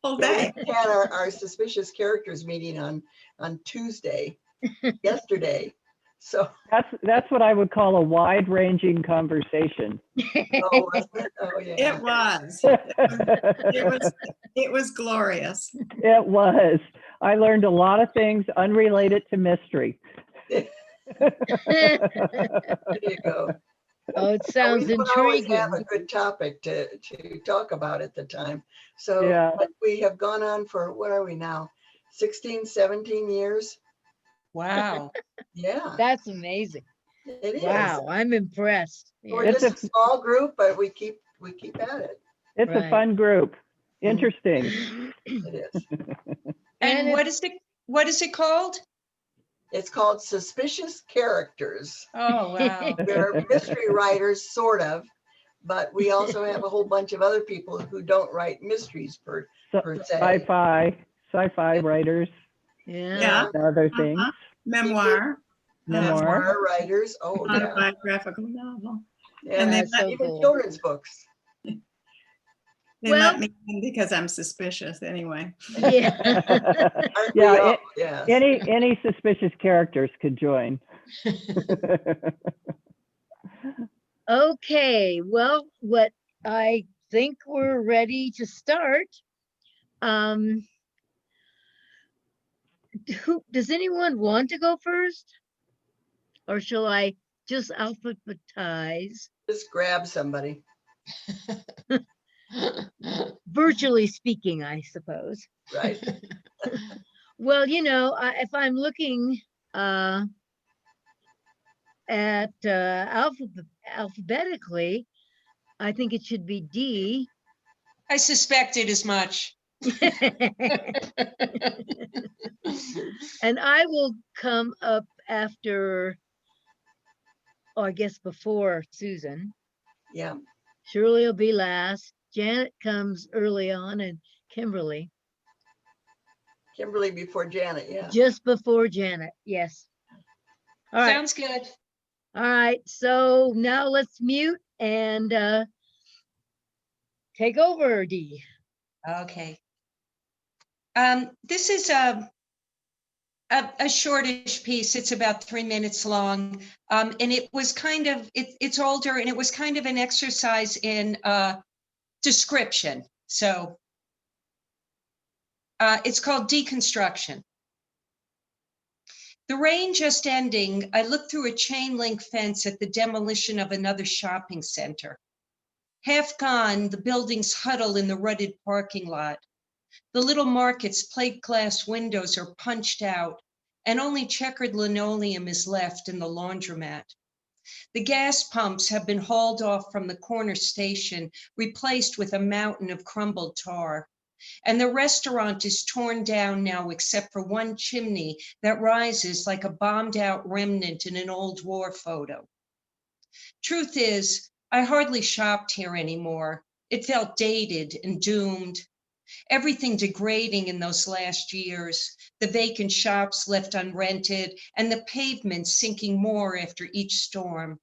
whole day. We had our suspicious characters meeting on Tuesday, yesterday. So That's what I would call a wide-ranging conversation. oh, wasn't it? Oh yeah. It was. It was glorious. It was. I learned a lot of things unrelated to mystery. There you go. Oh, it sounds We don't always intriguing. have a good topic to talk about at the time. So Yeah. but we have gone on for, what are we now? 16, 17 years? Wow. Yeah, That's amazing. it is. Wow, I'm impressed. We're Yeah. It's just a small group, but we keep at it. It's a Right. fun group. Interesting. It is. And if- what is it called? It's called Suspicious Characters. Oh, wow. We're mystery writers, sort of, but we also have a whole bunch of other people who don't write mysteries per se. Sci-fi writers, Yeah. Yeah. and other things. Memoir. Memoir. Writers. Oh, yeah. Autobiographical novel. Yeah, And they That's so even cool. children's books. They Well- let me in because I'm suspicious anyway. Yeah. Aren't we Yeah, all? Yes. Any suspicious characters could join. Okay, well, what I think we're ready to start. Does anyone want to go first? Or shall I just alphabetize? Just grab somebody. Virtually speaking, I suppose. Right. Well, you know, if I'm looking at alphabetically, I think it should be D. I suspected as much. And I will come up after, oh, I guess before Susan. Yeah. Shirley will be last. Janet comes early on, and Kimberly Kimberly before Janet. Yeah. just before Janet. Yes. All right. Sounds good. All right. So now let's mute and take over, Dee. Okay. This is a shortish piece. It's about 3 minutes long. And it was kind of, it's older, and it was kind of an exercise in description. So it's called Deconstruction. The rain just ending, I looked through a chain link fence at the demolition of another shopping center. Half gone, the buildings huddle in the rutted parking lot. The little market's plate glass windows are punched out, and only checkered linoleum is left in the laundromat. The gas pumps have been hauled off from the corner station, replaced with a mountain of crumbled tar. And the restaurant is torn down now, except for one chimney that rises like a bombed out remnant in an old war photo. Truth is, I hardly shopped here anymore. It felt dated and doomed. Everything degrading in those last years, the vacant shops left unrented, and the pavement sinking more after each storm.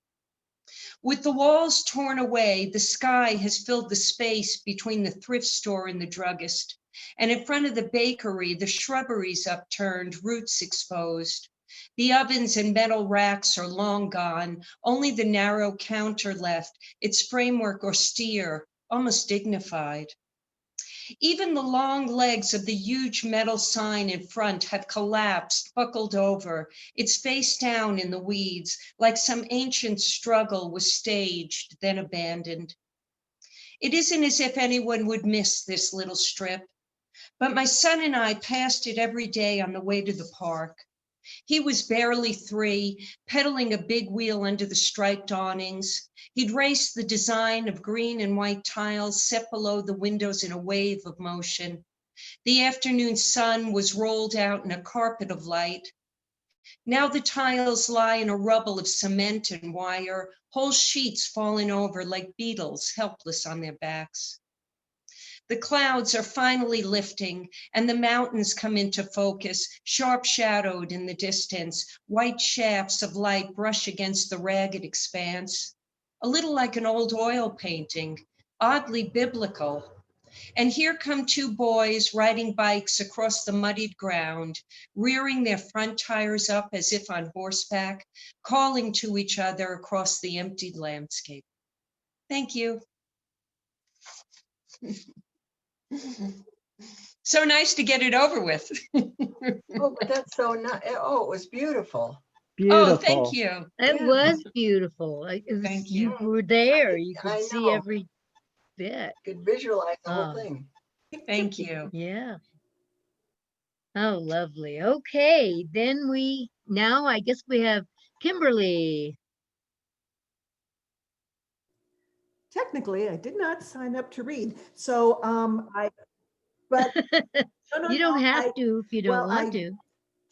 With the walls torn away, the sky has filled the space between the thrift store and the druggist. And in front of the bakery, the shrubbery's upturned, roots exposed. The ovens and metal racks are long gone, only the narrow counter left, its framework austere, almost dignified. Even the long legs of the huge metal sign in front have collapsed, buckled over, its face down in the weeds, like some ancient struggle was staged, then abandoned. It isn't as if anyone would miss this little strip, but my son and I passed it every day on the way to the park. He was barely 3, pedaling a big wheel under the striped awnings. He'd raced the design of green and white tiles set below the windows in a wave of motion. The afternoon sun was rolled out in a carpet of light. Now the tiles lie in a rubble of cement and wire, whole sheets fallen over like beetles helpless on their backs. The clouds are finally lifting, and the mountains come into focus, sharp shadowed in the distance. White shafts of light brush against the ragged expanse, a little like an old oil painting, oddly biblical. And here come two boys riding bikes across the muddied ground, rearing their front tires up as if on horseback, calling to each other across the emptied landscape. Thank you. So nice to get it over with. Oh, but that's so nice. Oh, it was beautiful. Beautiful. Oh, thank you. It Yeah. was beautiful. Thank You you. were there. You could I see know. every bit. Could visualize the whole Um, thing. Thank you. Yeah. Oh, lovely. Okay, then now I guess we have Kimberly. Technically, I did not sign up to read, so but no, You don't no, have to if you don't well, want to.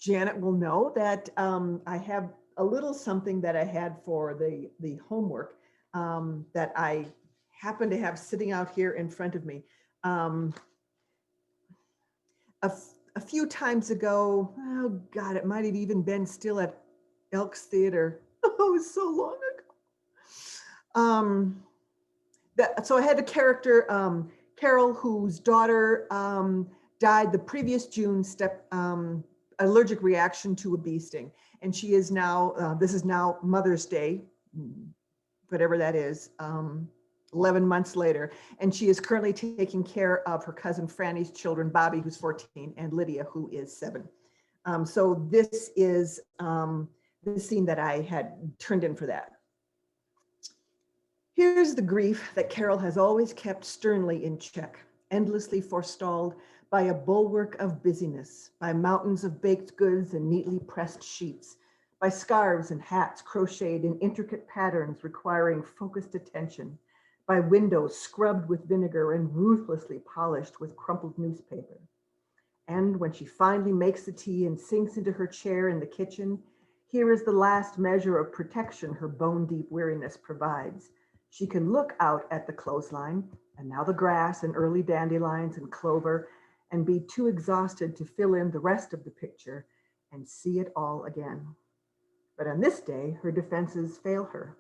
Janet will know that I have a little something that I had for the homework that I happen to have sitting out here in front of me. A few times ago, oh God, it might have even been still at Elks Theater. Oh, it was so long ago. So I had a character, Carol, whose daughter died the previous June, allergic reaction to a bee sting. And she is now, this is now Mother's Day, whatever that is, 11 months later. And she is currently taking care of her cousin Franny's children, Bobby, who's 14, and Lydia, who is 7. So this is the scene that I had turned in for that. Here's the grief that Carol has always kept sternly in check, endlessly forestalled by a bulwark of busyness, by mountains of baked goods and neatly pressed sheets, by scarves and hats crocheted in intricate patterns requiring focused attention, by windows scrubbed with vinegar and ruthlessly polished with crumpled newspaper. And when she finally makes the tea and sinks into her chair in the kitchen, here is the last measure of protection her bone-deep weariness provides. She can look out at the clothesline, and now the grass and early dandelions and clover, and be too exhausted to fill in the rest of the picture and see it all again. But on this day, her defenses fail her.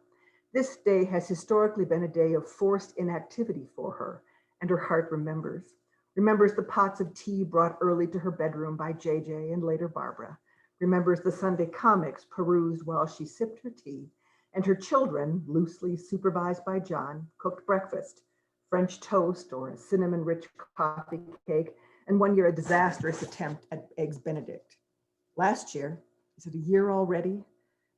This day has historically been a day of forced inactivity for her, and her heart remembers the pots of tea brought early to her bedroom by JJ and later Barbara, remembers the Sunday comics perused while she sipped her tea, and her children, loosely supervised by John, cooked breakfast, French toast or a cinnamon-rich coffee cake, and one year a disastrous attempt at Eggs Benedict. Last year, is it a year already?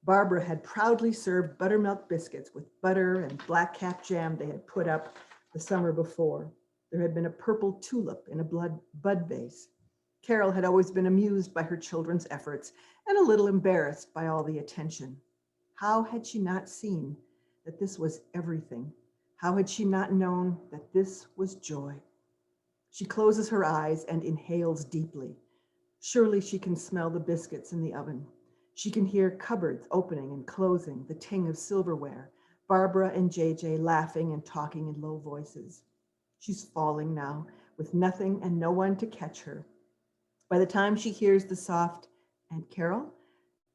Barbara had proudly served buttermilk biscuits with butter and black cap jam they had put up the summer before. There had been a purple tulip in a bud vase. Carol had always been amused by her children's efforts and a little embarrassed by all the attention. How had she not seen that this was everything? How had she not known that this was joy? She closes her eyes and inhales deeply. Surely she can smell the biscuits in the oven. She can hear cupboards opening and closing, the ting of silverware, Barbara and JJ laughing and talking in low voices. She's falling now, with nothing and no one to catch her. By the time she hears the soft, "And Carol?"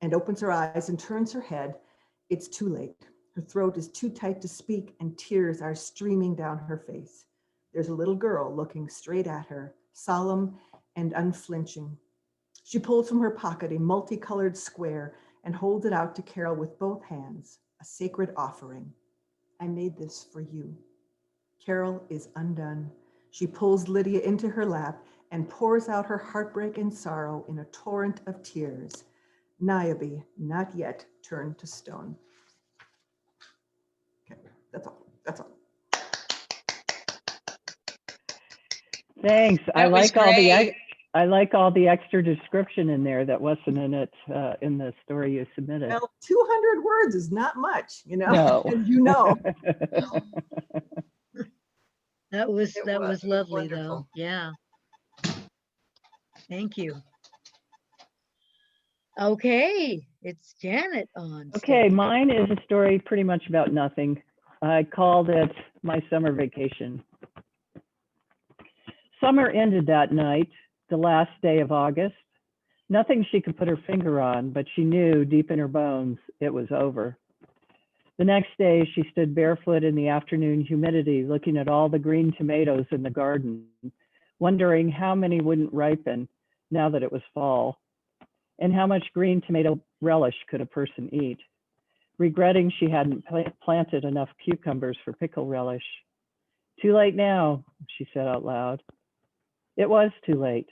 and opens her eyes and turns her head, it's too late. Her throat is too tight to speak and tears are streaming down her face. There's a little girl looking straight at her, solemn and unflinching. She pulls from her pocket a multicolored square and holds it out to Carol with both hands, a sacred offering. I made this for you. Carol is undone. She pulls Lydia into her lap and pours out her heartbreak and sorrow in a torrent of tears. Niobe, not yet turned to stone. Okay, that's all. That's all. Thanks. I That was like all the great. I like all the extra description in there that wasn't in it in the story you submitted. Well, 200 words is not much, you know, No. as you know. That was It was lovely though. wonderful. Yeah. Thank you. Okay, it's Janet on. Okay, stage. mine is a story pretty much about nothing. I called it My Summer Vacation. Summer ended that night, the last day of August. Nothing she could put her finger on, but she knew deep in her bones it was over. The next day, she stood barefoot in the afternoon humidity, looking at all the green tomatoes in the garden, wondering how many wouldn't ripen now that it was fall, and how much green tomato relish could a person eat, regretting she hadn't planted enough cucumbers for pickle relish. Too late now, she said out loud. It was too late.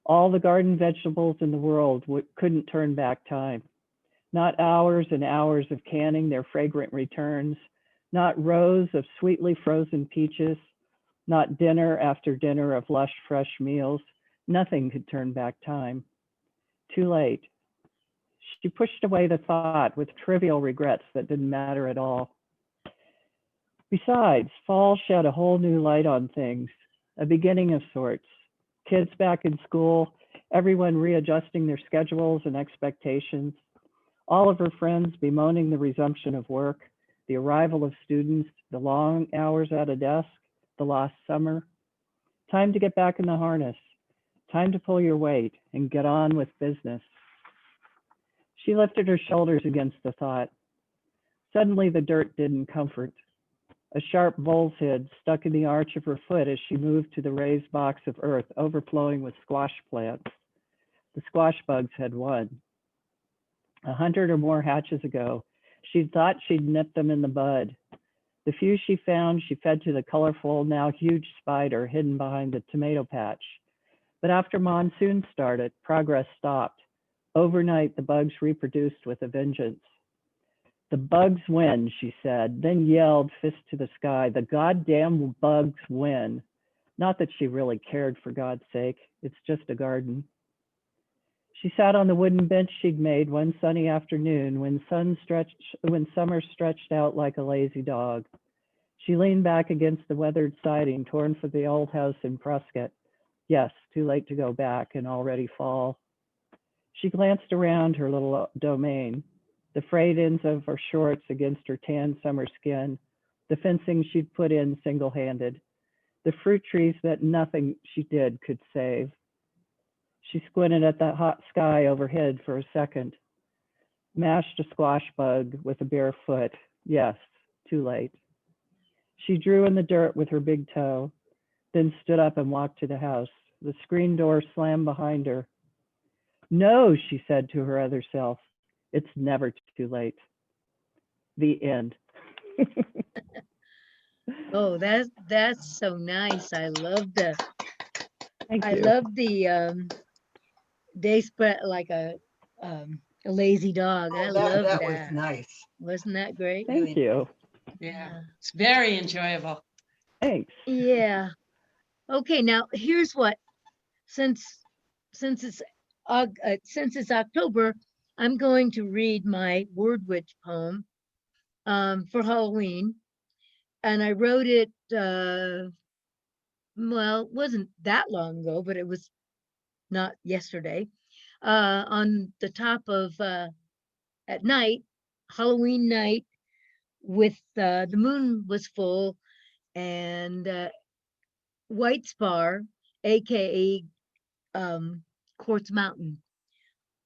All the garden vegetables in the world couldn't turn back time. Not hours and hours of canning their fragrant returns, not rows of sweetly frozen peaches, not dinner after dinner of lush, fresh meals. Nothing could turn back time. Too late. She pushed away the thought with trivial regrets that didn't matter at all. Besides, fall shed a whole new light on things, a beginning of sorts. Kids back in school, everyone readjusting their schedules and expectations, all of her friends bemoaning the resumption of work, the arrival of students, the long hours at a desk, the lost summer. Time to get back in the harness, time to pull your weight and get on with business. She lifted her shoulders against the thought. Suddenly the dirt didn't comfort. A sharp bull's head stuck in the arch of her foot as she moved to the raised box of earth overflowing with squash plants. The squash bugs had won. 100 or more hatches ago, she'd thought she'd nipped them in the bud. The few she found, she fed to the colorful, now huge spider hidden behind the tomato patch. But after monsoon started, progress stopped. Overnight, the bugs reproduced with a vengeance. The bugs win, she said, then yelled, fist to the sky, the goddamn bugs win. Not that she really cared, for God's sake. It's just a garden. She sat on the wooden bench she'd made one sunny afternoon when summer stretched out like a lazy dog. She leaned back against the weathered siding torn from the old house in Prescott. Yes, too late to go back and already fall. She glanced around her little domain, the frayed ends of her shorts against her tan summer skin, the fencing she'd put in single-handed, the fruit trees that nothing she did could save. She squinted at the hot sky overhead for a second, mashed a squash bug with a bare foot. Yes, too late. She drew in the dirt with her big toe, then stood up and walked to the house. The screen door slammed behind her. No, she said to her other self, it's never too late. The end. Oh, that's so nice. I love the Thank I you. love the they spread like a lazy dog. I Oh, love that that. was nice. Wasn't that great? Thank you. Yeah, it's very enjoyable. Thanks. Yeah. Okay, now here's what, since it's since it's October, I'm going to read my Word Witch poem for Halloween. And I wrote it well, it wasn't that long ago, but it was not yesterday. On the top of at night, Halloween night, with the moon was full, and White Spar, aka Quartz Mountain.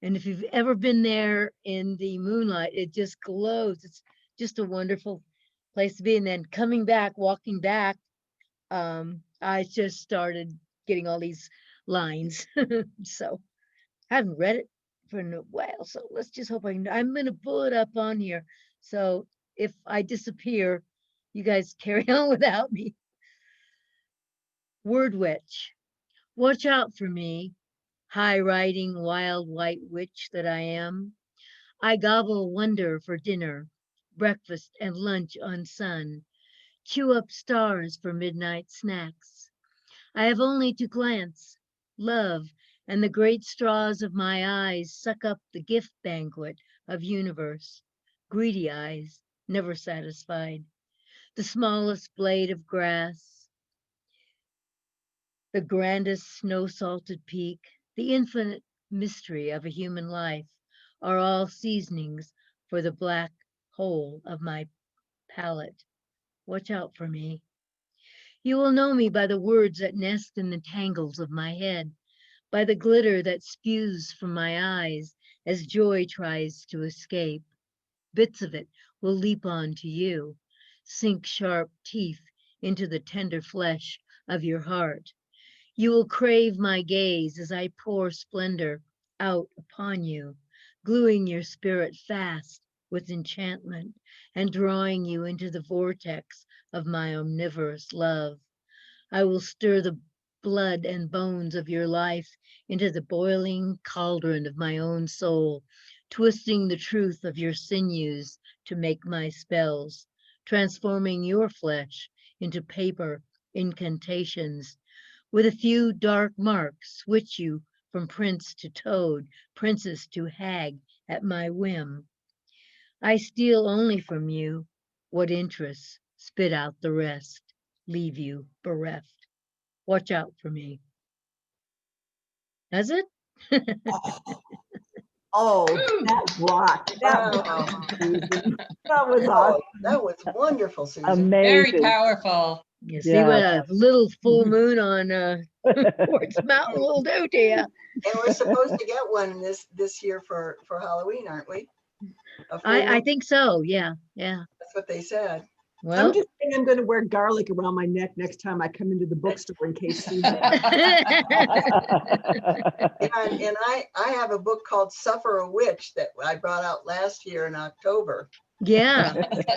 And if you've ever been there in the moonlight, it just glows. It's just a wonderful place to be. And then coming back, walking back, I just started getting all these lines. So I haven't read it for a while. So let's just hope I'm going to pull it up on here. So if I disappear, you guys carry on without me. Word Witch. Watch out for me, high-riding wild white witch that I am. I gobble wonder for dinner, breakfast and lunch on sun, chew up stars for midnight snacks. I have only to glance, love, and the great straws of my eyes suck up the gift banquet of universe. Greedy eyes, never satisfied. The smallest blade of grass, the grandest snow-salted peak, the infinite mystery of a human life are all seasonings for the black hole of my palate. Watch out for me. You will know me by the words that nest in the tangles of my head, by the glitter that spews from my eyes as joy tries to escape. Bits of it will leap on to you, sink sharp teeth into the tender flesh of your heart. You will crave my gaze as I pour splendor out upon you, gluing your spirit fast with enchantment and drawing you into the vortex of my omnivorous love. I will stir the blood and bones of your life into the boiling cauldron of my own soul, twisting the truth of your sinews to make my spells, transforming your flesh into paper incantations. With a few dark marks, switch you from prince to toad, princess to hag at my whim. I steal only from you what interests, spit out the rest, leave you bereft. Watch out for me. That's it? Oh, that rocked. That Wow. rocked, Susan. That was Oh, awesome. that was wonderful, Susan. Very Amazing. powerful. You see what a little full moon on Quartz Mountain will do to you. And we're supposed to get one this year for Halloween, aren't we? A full I moon? think so. Yeah. That's what they said. Well, I'm just saying I'm going to wear garlic around my neck next time I come into the bookstore in case Susan. And I have a book called Suffer a Witch that I brought out last year in October. yeah.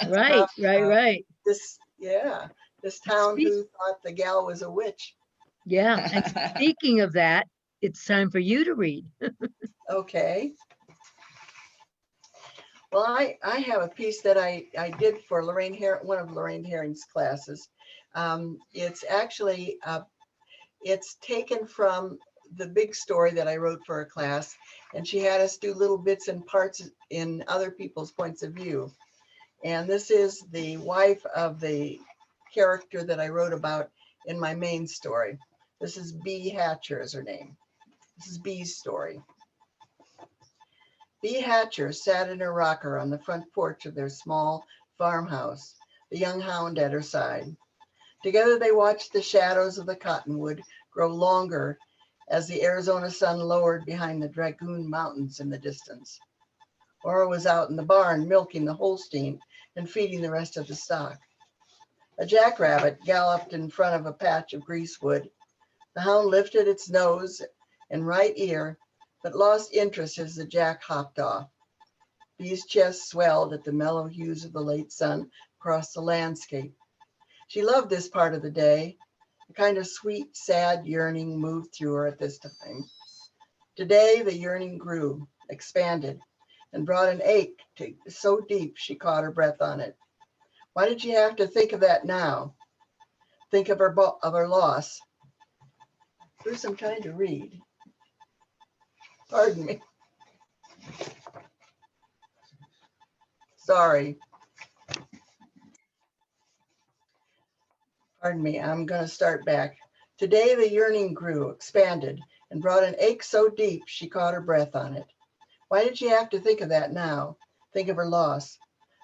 Right. This town who thought the gal was a witch. Yeah. And speaking of that, it's time for you to read. Okay. Well, I have a piece that I did for one of Lorraine Herring's classes. It's actually, it's taken from the big story that I wrote for a class, and she had us do little bits and parts in other people's points of view. And this is the wife of the character that I wrote about in my main story. This is Bee Hatcher is her name. This is Bee's story. Bee Hatcher sat in her rocker on the front porch of their small farmhouse, the young hound at her side. Together they watched the shadows of the cottonwood grow longer as the Arizona sun lowered behind the Dragoon Mountains in the distance. Ora was out in the barn milking the Holstein and feeding the rest of the stock. A jackrabbit galloped in front of a patch of greasewood. The hound lifted its nose and right ear, but lost interest as the jack hopped off. Bee's chest swelled at the mellow hues of the late sun across the landscape. She loved this part of the day. A kind of sweet, sad yearning moved through her at this time. Today, the yearning grew, expanded, and brought an ache so deep she caught her breath on it. Why did she have to think of that now? Think of her loss. Bruce, I'm trying to read. Pardon me. Sorry. Pardon me, I'm going to start back. Today the yearning grew, expanded, and brought an ache so deep she caught her breath on it. Why did she have to think of that now? Think of her loss.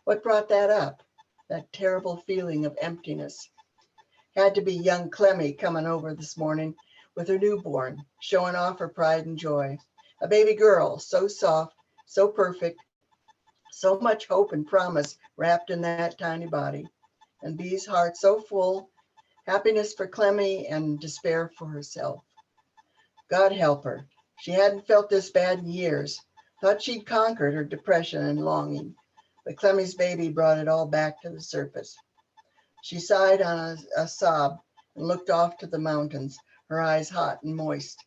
What brought that up? That terrible feeling of emptiness. Had to be young Clemmy coming over this morning with her newborn, showing off her pride and joy. A baby girl, so soft, so perfect, so much hope and promise wrapped in that tiny body. And Bee's heart so full, happiness for Clemmy and despair for herself. God help her. She hadn't felt this bad in years. Thought she'd conquered her depression and longing. But Clemmy's baby brought it all back to the surface. She sighed on a sob and looked off to the mountains, her eyes hot and moist.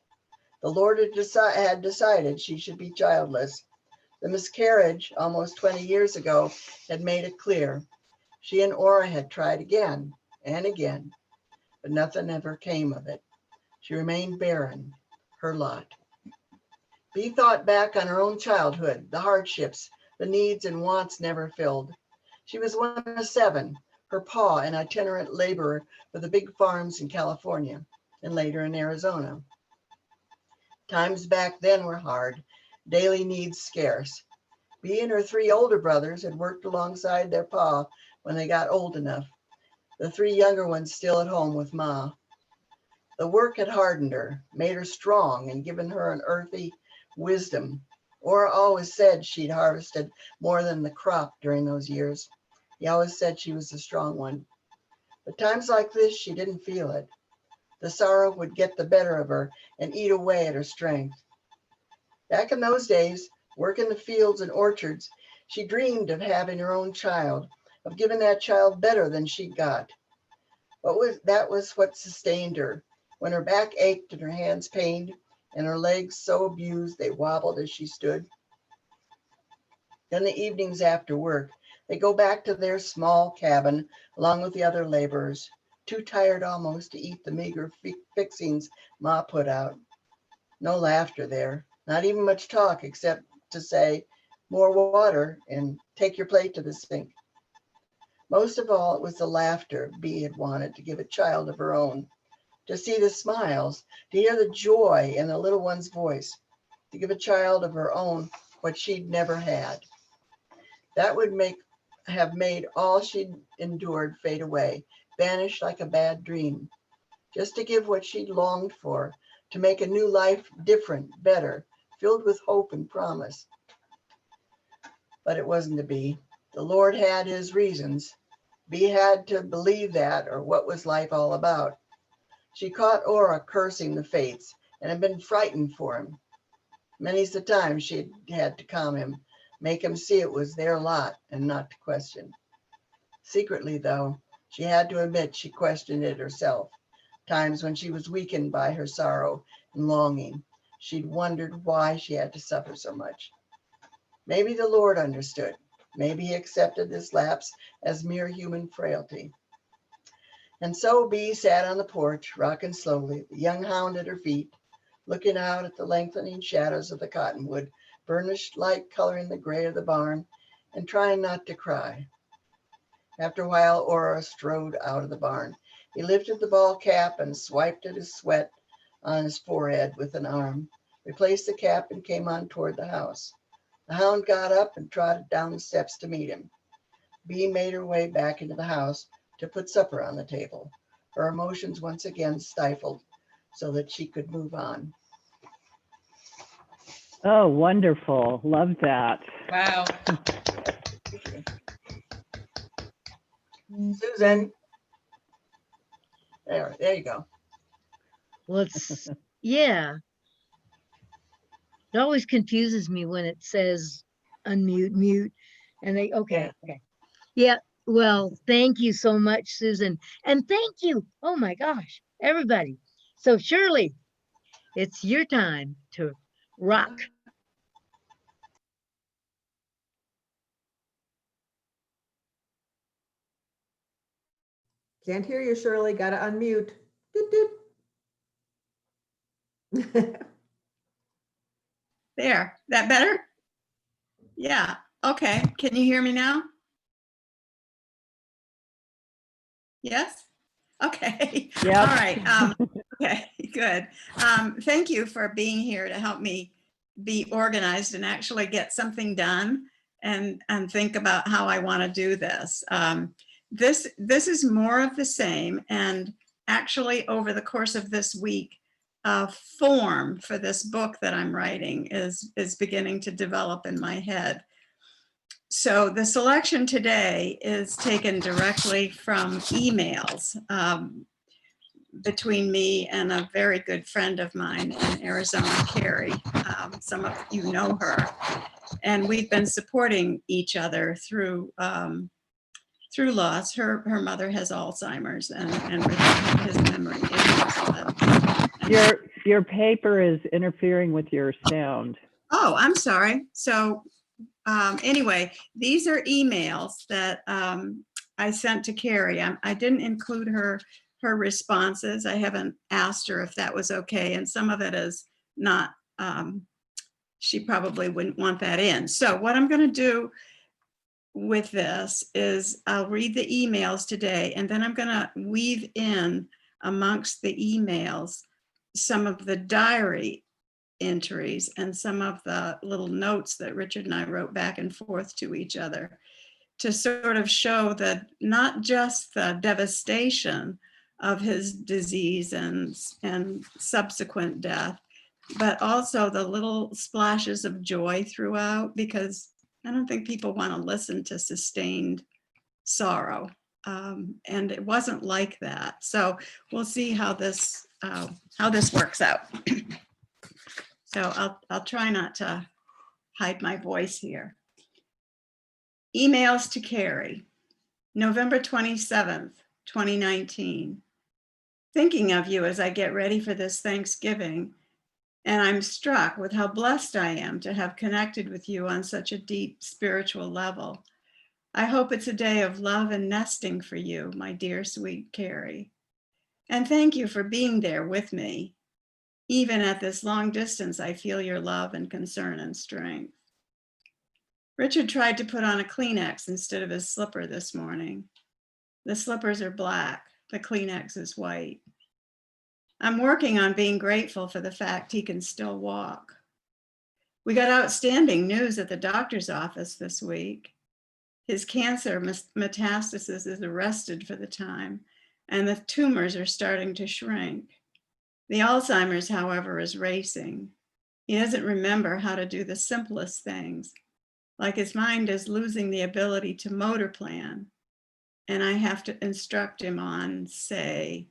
The Lord had decided she should be childless. The miscarriage almost 20 years ago had made it clear. She and Ora had tried again and again, but nothing ever came of it. She remained barren, her lot. Bee thought back on her own childhood, the hardships, the needs and wants never filled. She was one of 7, her pa an itinerant laborer for the big farms in California and later in Arizona. Times back then were hard, daily needs scarce. Bee and her 3 older brothers had worked alongside their pa when they got old enough, the 3 younger ones still at home with Ma. The work had hardened her, made her strong, and given her an earthy wisdom Ora always said she'd harvested more than the crop during those years. He always said she was the strong one. But times like this, she didn't feel it. The sorrow would get the better of her and eat away at her strength. Back in those days, work in the fields and orchards, she dreamed of having her own child, of giving that child better than she got. That was what sustained her. When her back ached and her hands pained and her legs so abused they wobbled as she stood. Then the evenings after work, they go back to their small cabin along with the other laborers, too tired almost to eat the meager fixings Ma put out. No laughter there, not even much talk except to say, more water and take your plate to the sink. Most of all, it was the laughter Bee had wanted to give a child of her own, to see the smiles, to hear the joy in the little one's voice, to give a child of her own what she'd never had. That would have made all she'd endured fade away, vanish like a bad dream. Just to give what she'd longed for, to make a new life different, better, filled with hope and promise. But it wasn't to be. The Lord had his reasons. Bee had to believe that, or what was life all about? She caught Ora cursing the fates and had been frightened for him. Many's the time she had to calm him, make him see it was their lot and not to question. Secretly, though, she had to admit she questioned it herself. Times when she was weakened by her sorrow and longing, she'd wondered why she had to suffer so much. Maybe the Lord understood. Maybe he accepted this lapse as mere human frailty. And so Bee sat on the porch, rocking slowly, the young hound at her feet, looking out at the lengthening shadows of the cottonwood, burnished light coloring the gray of the barn, and trying not to cry. After a while, Ora strode out of the barn. He lifted the ball cap and swiped at his sweat on his forehead with an arm, replaced the cap, and came on toward the house. The hound got up and trotted down the steps to meet him. Bee made her way back into the house to put supper on the table, her emotions once again stifled so that she could move on. Oh, wonderful. Love that. Wow. Susan. There you go. Well, it's, yeah. It always confuses me when it says unmute, mute, and okay. Yeah, well, thank you so much, Susan. And thank you, oh my gosh, everybody. So Shirley, it's your time to rock. Can't hear you, Shirley. Got to unmute. Doot, doot. There, that better? Yeah, okay. Can you hear me now? Yes? Okay. Yep. All right. Okay, good. Thank you for being here to help me be organized and actually get something done and think about how I want to do this. This is more of the same, and actually over the course of this week, form for this book that I'm writing is beginning to develop in my head. So the selection today is taken directly from emails between me and a very good friend of mine in Arizona, Carrie. Some of you know her. And we've been supporting each other through loss. Her mother has Alzheimer's and his memory issues. Your paper is interfering with your sound. Oh, I'm sorry. So anyway, these are emails that I sent to Carrie. I didn't include her responses. I haven't asked her if that was okay. And some of it is not, she probably wouldn't want that in. So what I'm going to do with this is I'll read the emails today, and then I'm going to weave in amongst the emails some of the diary entries and some of the little notes that Richard and I wrote back and forth to each other to sort of show that not just the devastation of his disease and subsequent death, but also the little splashes of joy throughout, because I don't think people want to listen to sustained sorrow. And it wasn't like that. So we'll see how this works out. So I'll try not to hide my voice here. Emails to Carrie, November 27th, 2019. Thinking of you as I get ready for this Thanksgiving, and I'm struck with how blessed I am to have connected with you on such a deep spiritual level. I hope it's a day of love and nesting for you, my dear, sweet Carrie. And thank you for being there with me. Even at this long distance, I feel your love and concern and strength. Richard tried to put on a Kleenex instead of his slipper this morning. The slippers are black, the Kleenex is white. I'm working on being grateful for the fact he can still walk. We got outstanding news at the doctor's office this week. His cancer metastasis is arrested for the time, and the tumors are starting to shrink. The Alzheimer's, however, is racing. He doesn't remember how to do the simplest things, like his mind is losing the ability to motor plan. And I have to instruct him on, say,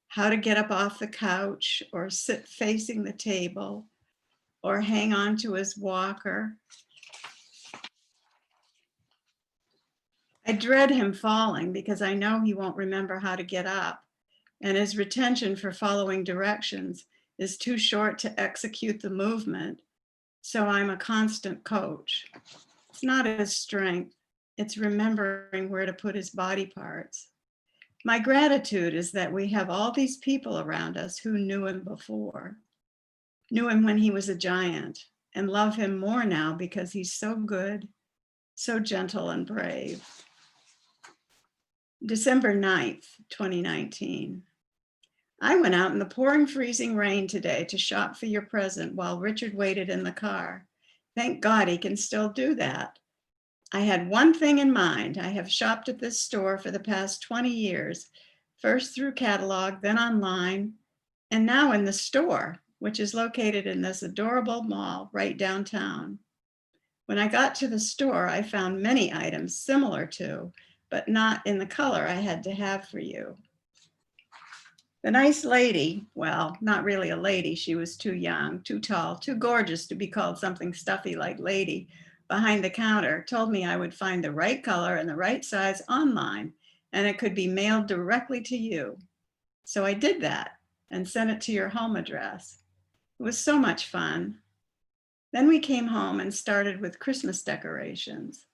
how to get up off the couch or sit facing the table or hang on to his walker. I dread him falling because I know he won't remember how to get up, and his retention for following directions is too short to execute the movement. So I'm a constant coach. It's not his strength, it's remembering where to put his body parts. My gratitude is that we have all these people around us who knew him before, knew him when he was a giant, and love him more now because he's so good, so gentle and brave. December 9th, 2019. I went out in the pouring, freezing rain today to shop for your present while Richard waited in the car. Thank God he can still do that. I had one thing in mind. I have shopped at this store for the past 20 years, first through catalog, then online, and now in the store, which is located in this adorable mall right downtown. When I got to the store, I found many items similar to, but not in the color I had to have for you. The nice lady, well, not really a lady, she was too young, too tall, too gorgeous to be called something stuffy like lady, behind the counter, told me I would find the right color and the right size online, and it could be mailed directly to you. So I did that and sent it to your home address. It was so much fun. Then we came home and started with Christmas decorations.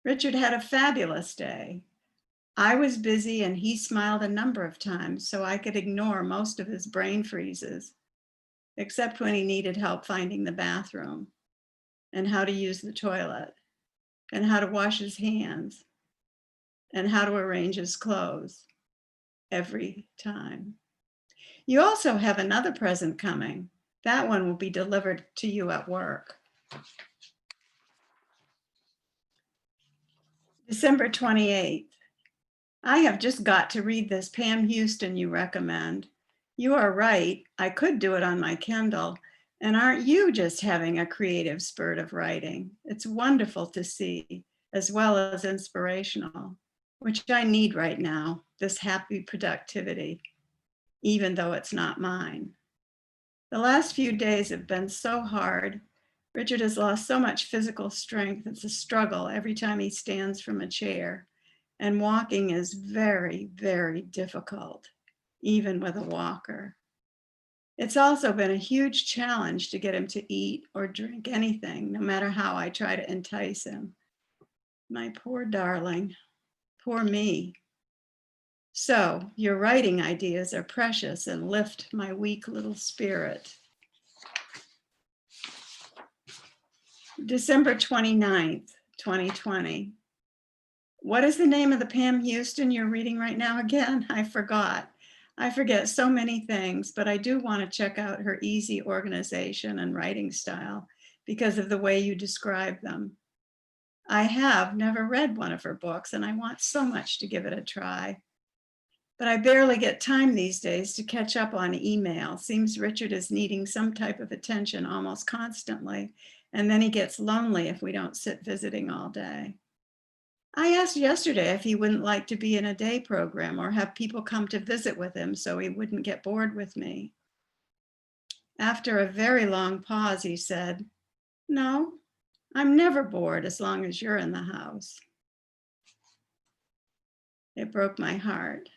Richard had a fabulous day. I was busy and he smiled a number of times so I could ignore most of his brain freezes, except when he needed help finding the bathroom and how to use the toilet and how to wash his hands and how to arrange his clothes every time. You also have another present coming. That one will be delivered to you at work. December 28th. I have just got to read this Pam Houston you recommend. You are right, I could do it on my Kindle. And aren't you just having a creative spurt of writing? It's wonderful to see, as well as inspirational, which I need right now, this happy productivity, even though it's not mine. The last few days have been so hard. Richard has lost so much physical strength. It's a struggle every time he stands from a chair. And walking is very, very difficult, even with a walker. It's also been a huge challenge to get him to eat or drink anything, no matter how I try to entice him. My poor darling, poor me. So your writing ideas are precious and lift my weak little spirit. December 29th, 2020. What is the name of the Pam Houston you're reading right now again? I forgot. I forget so many things, but I do want to check out her easy organization and writing style because of the way you describe them. I have never read one of her books and I want so much to give it a try. But I barely get time these days to catch up on email. Seems Richard is needing some type of attention almost constantly, and then he gets lonely if we don't sit visiting all day. I asked yesterday if he wouldn't like to be in a day program or have people come to visit with him so he wouldn't get bored with me. After a very long pause, he said, "No, I'm never bored as long as you're in the house." It broke my heart.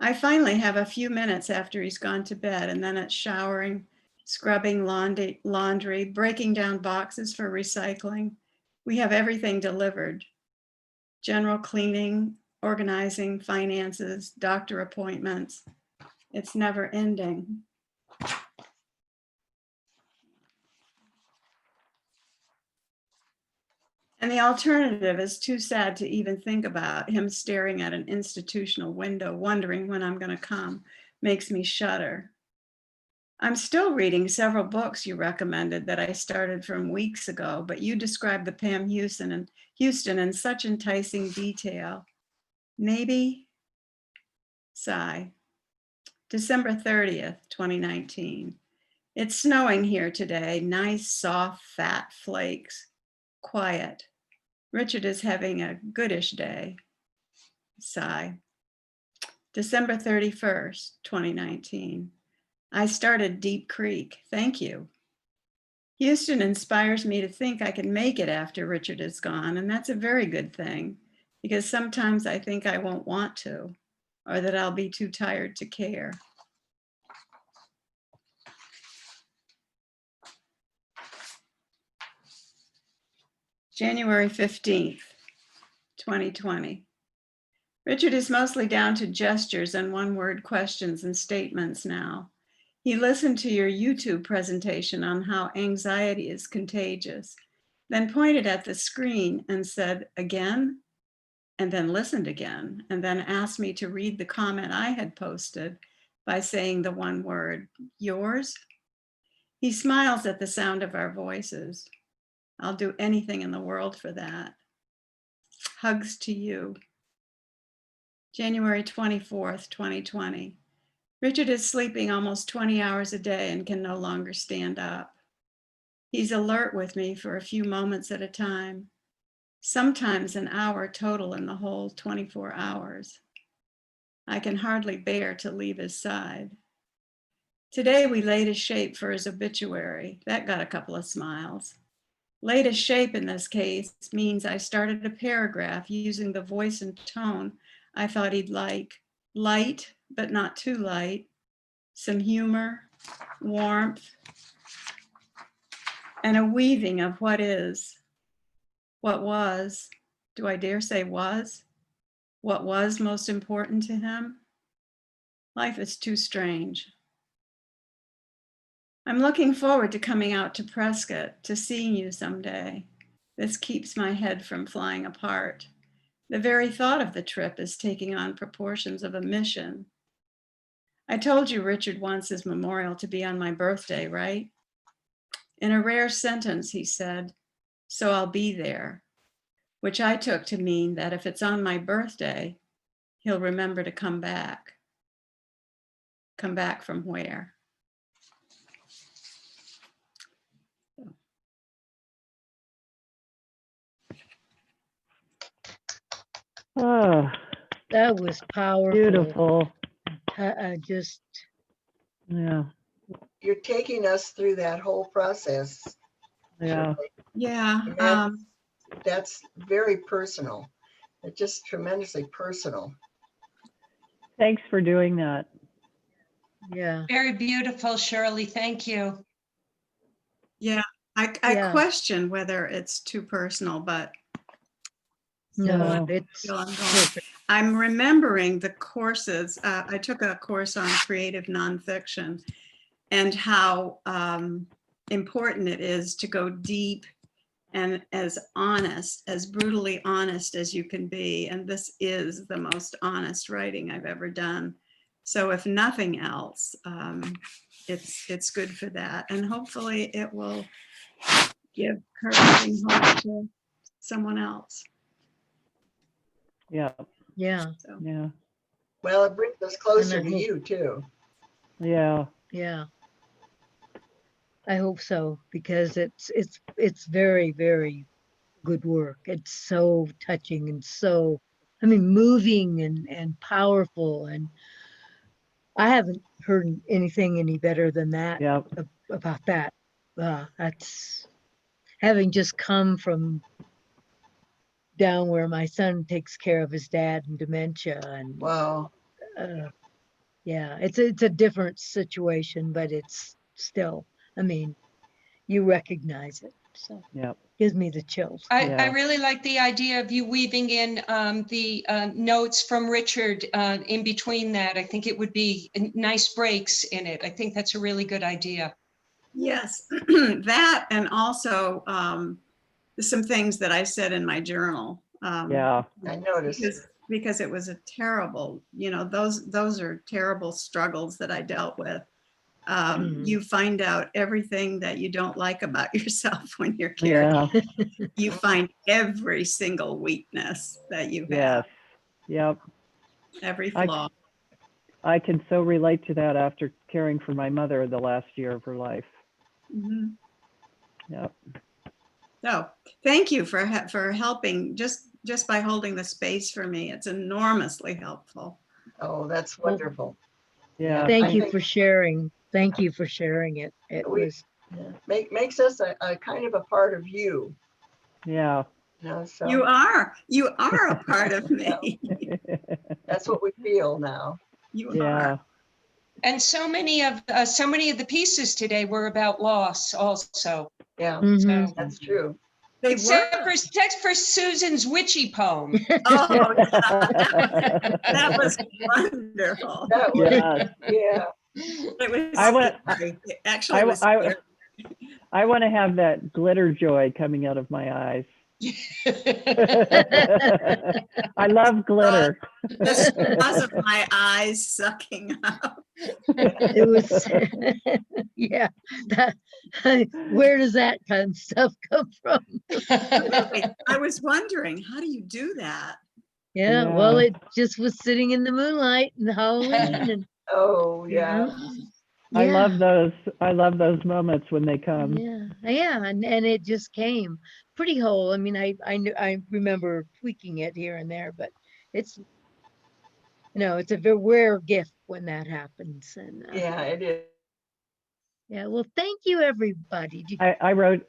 I finally have a few minutes after he's gone to bed, and then it's showering, scrubbing laundry, breaking down boxes for recycling. We have everything delivered. General cleaning, organizing, finances, doctor appointments. It's never ending. And the alternative is too sad to even think about. Him staring at an institutional window, wondering when I'm going to come, makes me shudder. I'm still reading several books you recommended that I started from weeks ago, but you described the Pam Houston in such enticing detail. Maybe, sigh. December 30th, 2019. It's snowing here today. Nice, soft, fat flakes. Quiet. Richard is having a goodish day. Sigh. December 31st, 2019. I started Deep Creek. Thank you. Houston inspires me to think I can make it after Richard is gone, and that's a very good thing, because sometimes I think I won't want to, or that I'll be too tired to care. January 15th, 2020. Richard is mostly down to gestures and one-word questions and statements now. He listened to your YouTube presentation on how anxiety is contagious, then pointed at the screen and said, "Again?" and then listened again, and then asked me to read the comment I had posted by saying the one word, "Yours?" He smiles at the sound of our voices. I'll do anything in the world for that. Hugs to you. January 24th, 2020. Richard is sleeping almost 20 hours a day and can no longer stand up. He's alert with me for a few moments at a time, sometimes an hour total in the whole 24 hours. I can hardly bear to leave his side. Today we laid a shape for his obituary. That got a couple of smiles. Laid a shape in this case means I started a paragraph using the voice and tone I thought he'd like. Light, but not too light. Some humor, warmth, and a weaving of what is, what was, do I dare say was? What was most important to him? Life is too strange. I'm looking forward to coming out to Prescott, to seeing you someday. This keeps my head from flying apart. The very thought of the trip is taking on proportions of a mission. I told you Richard wants his memorial to be on my birthday, right? In a rare sentence, he said, "So I'll be there," which I took to mean that if it's on my birthday, he'll remember to come back. Come back from where? Oh, That was powerful. beautiful. Just, Yeah, You're taking us through that whole process. yeah. Shirley. Yeah. And that's very personal. It's just tremendously personal. Thanks for doing that. yeah. Very beautiful, Shirley. Thank you. Yeah. I Yeah. question whether it's too personal, but No, No. it's still I'm going. perfect. I'm remembering the courses. I took a course on creative nonfiction and how important it is to go deep and as honest, as brutally honest as you can be. And this is the most honest writing I've ever done. So if nothing else, it's good for that. And hopefully it will give encouraging hope to someone else. Yeah, Yeah. So yeah. Well, it brings us closer And I to hope- you too. Yeah. Yeah. I hope so, because it's very, very good work. It's so touching and so, I mean, moving and powerful. And I haven't heard anything any better than that Yeah. about that. That's having just come from down where my son takes care of his dad and dementia, and Wow. yeah, it's a different situation, but it's still, I mean, you recognize it. So Yeah. gives me the chills. I Yeah. really like the idea of you weaving in the notes from Richard in between that. I think it would be nice breaks in it. I think that's a really good idea. Yes, that, and also some things that I said in my journal. Yeah. I noticed. Because it was a terrible, those are terrible struggles that I dealt with. You find out everything that you don't like about yourself when you're caring. Yeah. You find every single weakness that you have, Yes. Yep. every I- flaw. I can so relate to that after caring for my mother the last year of her life. Mhm. Yep. So thank you for helping just by holding the space for me. It's enormously helpful. Oh, that's Well, wonderful. Yeah. Thank I you think- for sharing. Thank you for sharing it. It We- was, Makes us a kind of a part of you. Yeah. So You are a part of me. that's what we feel now. You Yeah. are. And so many of the pieces today were about loss also. Yeah, mhm. So, that's true. They except were. for Susan's witchy poem. Oh, yeah. That was wonderful. That was, Yes. yeah. It was I want- scary. It actually was I- scary. I want to have that glitter joy coming out of my eyes. I love glitter. The straws of my eyes sucking up. It was, yeah. That, where does that kind of stuff come from? Really, I was wondering, how do you do that? Yeah, well, Yeah. it just was sitting in the moonlight and Halloween and, Oh, you yeah. know, I yeah. love those. I love those moments when they come. Yeah, and it just came pretty whole. I mean, I remember tweaking it here and there, but it's, it's a very rare gift when that happens. And Yeah, it is. yeah, well, thank you, everybody. I wrote.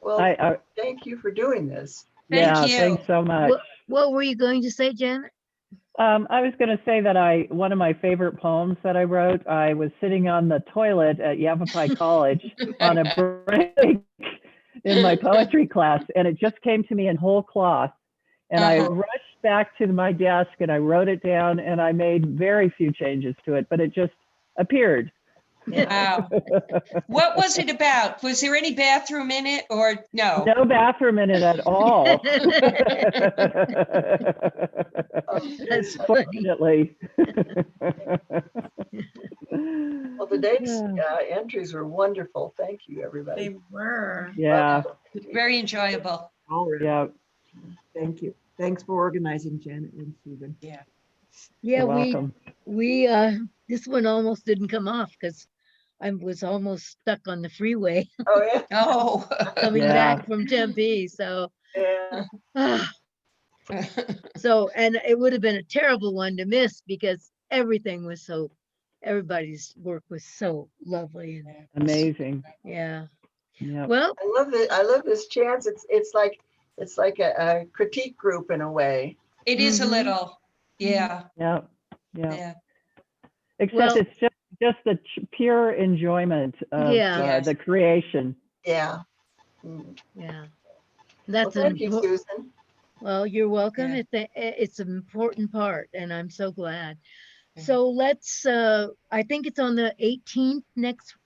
Well, I thank you for doing this. Thank yeah. you. Thanks so much. What were you going to say, Janet? I was going to say that one of my favorite poems that I wrote, I was sitting on the toilet at Yavapai College on a break in my poetry class, and it just came to me in whole cloth. And I Uh-huh. rushed back to my desk and I wrote it down, and I made very few changes to it, but it just appeared. Wow. What was it about? Was there any bathroom in it or no? No bathroom in it at all. That's funny. Fortunately. Well, today's entries were wonderful. Thank you, everybody. They were. Yeah, Very enjoyable. All right. yeah. Thank you. Thanks for organizing, Janet and Susan. Yeah, You're we welcome. this one almost didn't come off because I was almost stuck on the freeway Oh, yeah. Oh. coming Yeah. back from Tempe. So, Yeah. so, and it would have been a terrible one to miss because everybody's work was so lovely. And Amazing. yeah, Yeah. well, I love it. I love this chance. It's like a critique group in a way. It is a Mhm. little. Yeah. Yeah. Yeah. Yeah. Except Well- it's just the pure enjoyment of Yeah. Yes. the creation. Yeah. Mm. yeah, Well, that's thank you, impor- Susan. Well, you're welcome. Yeah. It's an important part, and I'm so glad. Yeah. So let's, I think it's on the 18th next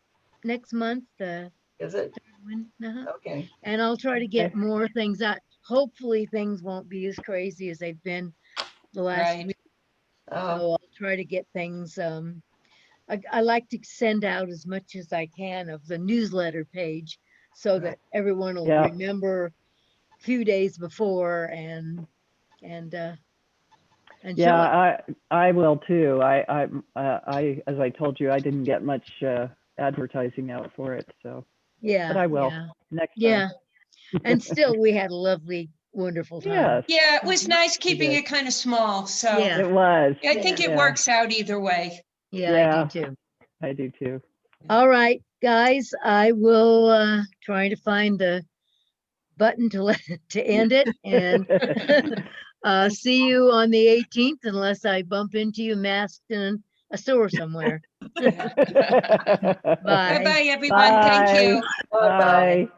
month, the Is it? one, Okay. and I'll try to get Okay. more things out. Hopefully things won't be as crazy as they've been the last Right. week. Oh, So I'll try to get things, I like to send out as much as I can of the newsletter page so Right. that everyone will Yeah. remember a few days before and and show Yeah, it. I will too. As I told you, I didn't get much advertising out for it, so, Yeah. but I will Yeah. next time. Yeah. And still, we had a lovely, wonderful time. Yes, Yeah, it was nice keeping did. it kind of small, so Yeah. it was. I think it Yeah. works out either way. Yeah, Yeah. I do too. I do too. All right, guys, I will try to find the button to end it, and see you on the 18th unless I bump into you masked in a store somewhere. Bye. Bye-bye, everyone. Thank Bye. you. Bye-bye. Bye.